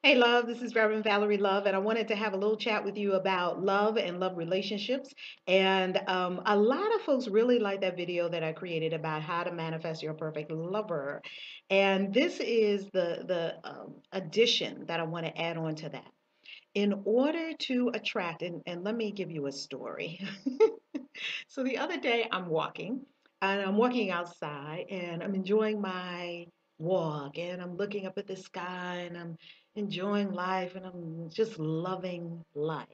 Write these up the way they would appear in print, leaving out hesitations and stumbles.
Hey, love, this is Reverend Valerie Love, and I wanted to have a little chat with you about love and love relationships. And a lot of folks really like that video that I created about how to manifest your perfect lover. And this is the addition that I want to add on to that. In order to attract, and let me give you a story. So the other day I'm walking, and I'm walking outside, and I'm enjoying my walk, and I'm looking up at the sky, and I'm enjoying life, and I'm just loving life.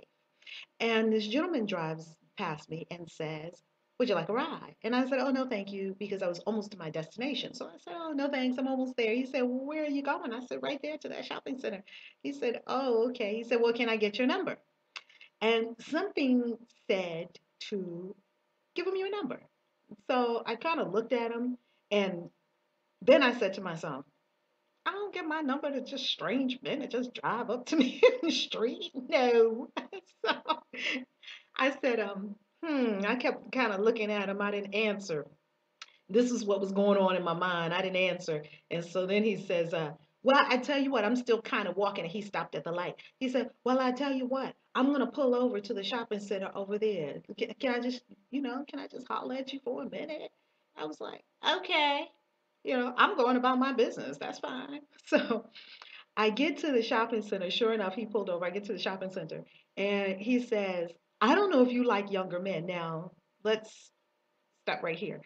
And this gentleman drives past me and says, "Would you like a ride?" And I said, "Oh, no, thank you," because I was almost to my destination. So I said, "Oh, no, thanks. I'm almost there." He said, "Well, where are you going?" I said, "Right there to that shopping center." He said, "Oh, okay." He said, "Well, can I get your number?" And something said to give him your number. So I kind of looked at him, and then I said to myself, I don't get my number to just strange men that just drive up to me in the street. No. So I said, I kept kind of looking at him. I didn't answer. This is what was going on in my mind. I didn't answer. And so then he says, well, I tell you what, I'm still kind of walking. And he stopped at the light. He said, well, I tell you what, I'm going to pull over to the shopping center over there. Can I just, can I just holler at you for a minute? I was like, okay. I'm going about my business. That's fine. So I get to the shopping center. Sure enough, he pulled over. I get to the shopping center and he says, I don't know if you like younger men. Now, let's stop right here.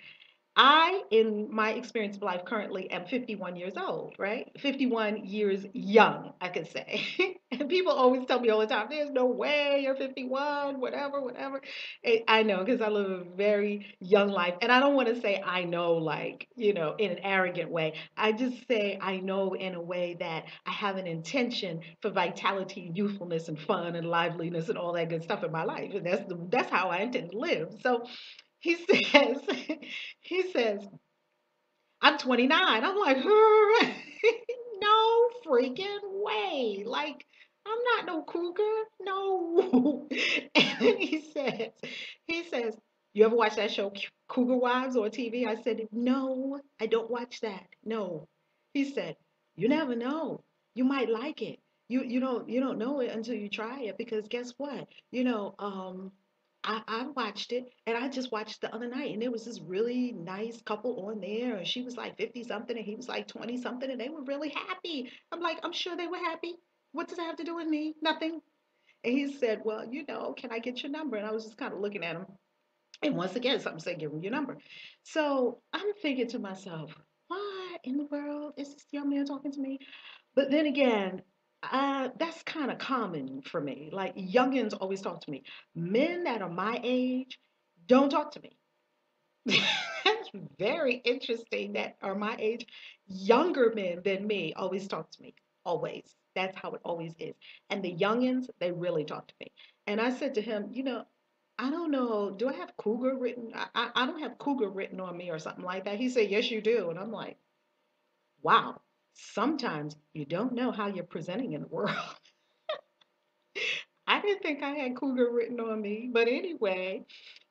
I, in my experience of life, currently am 51 years old, right? 51 years young, I could say. And people always tell me all the time, there's no way you're 51, whatever, whatever. I know because I live a very young life. And I don't want to say I know, like, in an arrogant way. I just say I know in a way that I have an intention for vitality, youthfulness, and fun and liveliness and all that good stuff in my life. And that's how I intend to live. So he says, he says, I'm 29. I'm like, no freaking way. Like, I'm not no cougar. No. And then he says, you ever watch that show Cougar Wives on TV? I said, no, I don't watch that. No. He said, you never know. You might like it. You don't know it until you try it because guess what? I watched it and I just watched the other night and there was this really nice couple on there and she was like 50 something and he was like 20 something and they were really happy. I'm like, I'm sure they were happy. What does that have to do with me? Nothing. And he said, well, can I get your number? And I was just kind of looking at him. And once again, something said, give him your number. So I'm thinking to myself, what in the world is this young man talking to me? But then again, that's kind of common for me. Like youngins always talk to me. Men that are my age don't talk to me. That's very interesting that are my age. Younger men than me always talk to me. Always. That's how it always is. And the youngins, they really talk to me. And I said to him, I don't know, do I have cougar written? I don't have cougar written on me or something like that. He said, yes, you do. And I'm like, wow, sometimes you don't know how you're presenting in the world. I didn't think I had cougar written on me. But anyway,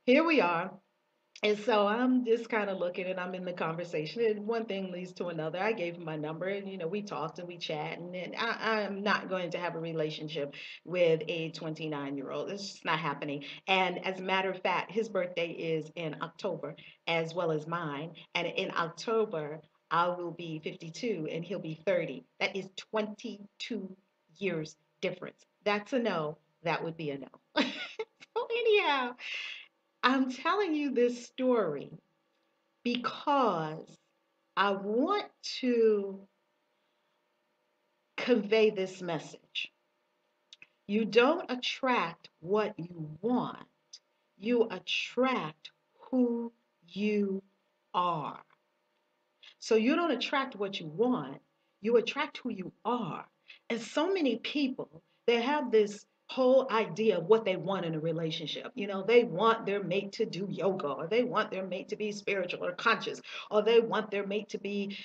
here we are. And so I'm just kind of looking and I'm in the conversation, and one thing leads to another. I gave him my number, and we talked and we chat, and then I'm not going to have a relationship with a 29-year-old. It's just not happening. And as a matter of fact, his birthday is in October, as well as mine. And in October, I will be 52 and he'll be 30. That is 22 years difference. That's a no. That would be a no. So anyhow, I'm telling you this story because I want to convey this message. You don't attract what you want, you attract who you are. So you don't attract what you want, you attract who you are. And so many people, they have this whole idea of what they want in a relationship. They want their mate to do yoga, or they want their mate to be spiritual or conscious, or they want their mate to be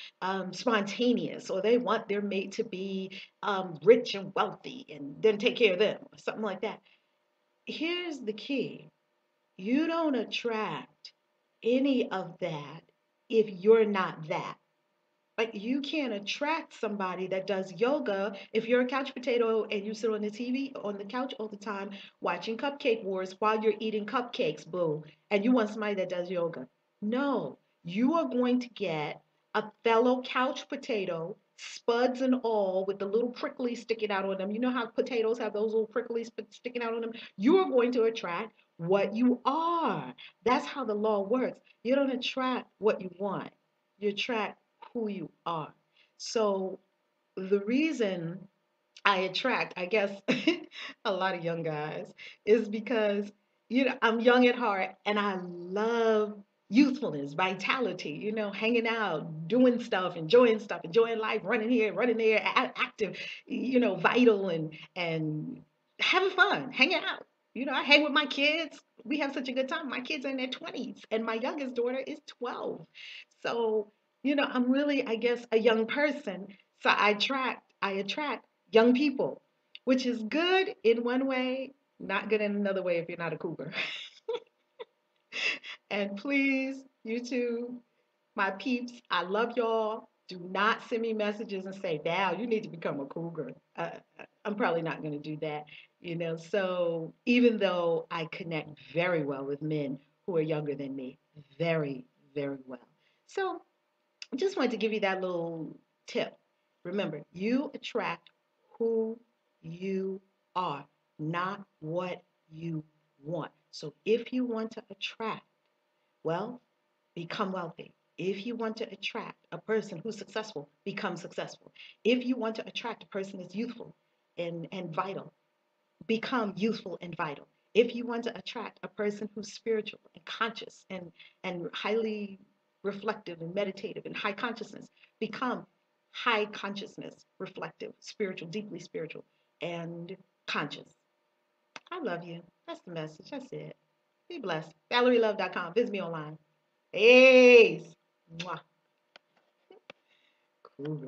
spontaneous, or they want their mate to be rich and wealthy and then take care of them, or something like that. Here's the key: you don't attract any of that if you're not that. Like you can't attract somebody that does yoga if you're a couch potato and you sit on the TV on the couch all the time watching Cupcake Wars while you're eating cupcakes, boo, and you want somebody that does yoga. No, you are going to get a fellow couch potato, spuds and all, with the little prickly sticking out on them. You know how potatoes have those little prickly sticking out on them? You are going to attract what you are. That's how the law works. You don't attract what you want. You attract who you are. So the reason I attract, I guess, a lot of young guys is because, I'm young at heart and I love youthfulness, vitality, hanging out, doing stuff, enjoying life, running here, running there, active, vital and having fun, hanging out. I hang with my kids. We have such a good time. My kids are in their 20s and my youngest daughter is 12. So, I'm really, I guess, a young person. So I attract young people, which is good in one way, not good in another way if you're not a cougar. And please, YouTube, my peeps, I love y'all. Do not send me messages and say, Val, you need to become a cougar. I'm probably not going to do that. So even though I connect very well with men who are younger than me, very, very well. So I just wanted to give you that little tip. Remember, you attract who you are, not what you want. So if you want to attract wealth, become wealthy. If you want to attract a person who's successful, become successful. If you want to attract a person that's youthful and vital, become youthful and vital. If you want to attract a person who's spiritual and conscious and highly reflective and meditative and high consciousness, become high consciousness, reflective, spiritual, deeply spiritual, and conscious. I love you. That's the message. That's it. Be blessed. ValerieLove.com. Visit me online. Peace. Mwah. Cool.